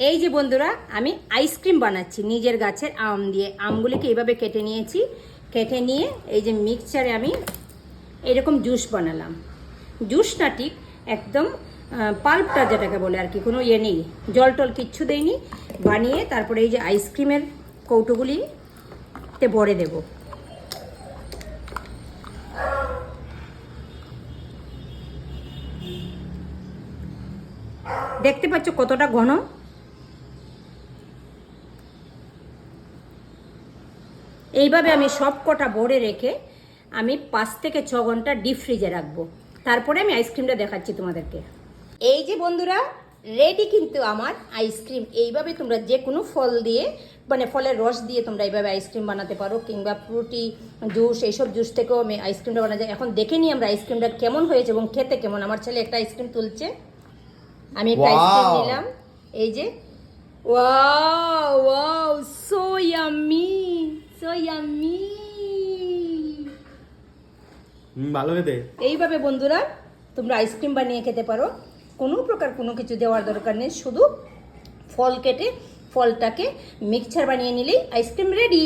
এই যে বন্ধুরা, আমি আইসক্রিম বানাচ্ছি নিজের গাছের আম দিয়ে। আমগুলিকে এইভাবে কেটে নিয়েছি, কেটে নিয়ে এই যে মিক্সচারে আমি এরকম জুস বানালাম। জুসটা ঠিক একদম পাল্পটা যেটাকে বলে আর কি, কোনো ইয়ে নেই, জল টল কিচ্ছু দেয়নি। বানিয়ে তারপরে এই যে আইসক্রিমের কৌটোগুলিতে ভরে দেব। দেখতে পাচ্ছ কতটা ঘন। এইভাবে আমি সব কটা ভরে রেখে আমি 5 থেকে 6 ঘন্টা ডিপ ফ্রিজে রাখবো। তারপরে আমি আইসক্রিমটা দেখাচ্ছি তোমাদেরকে। এই যে বন্ধুরা, রেডি কিন্তু আমার আইসক্রিম। এইভাবে তোমরা যে কোনো ফল দিয়ে, মানে ফলের রস দিয়ে তোমরা এইভাবে আইসক্রিম বানাতে পারো, কিংবা ফ্রুটি জুস, এইসব জুস থেকেও আমি আইসক্রিমটা বানা যায়। এখন দেখে নিই আমরা আইসক্রিমটা কেমন হয়েছে এবং খেতে কেমন। আমার ছেলে একটা আইসক্রিম তুলছে, আমি একটা আইসক্রিম নিলাম। এই যে wow wow, so yummy, so yummy. ভালো খেতে। এইভাবে বন্ধুরা তোমরা আইসক্রিম বানিয়ে খেতে পারো। কোনো প্রকার কোনো কিছু দেওয়ার দরকার নেই, শুধু ফল কেটে ফলটাকে মিক্সচার বানিয়ে নিলেই আইসক্রিম রেডি।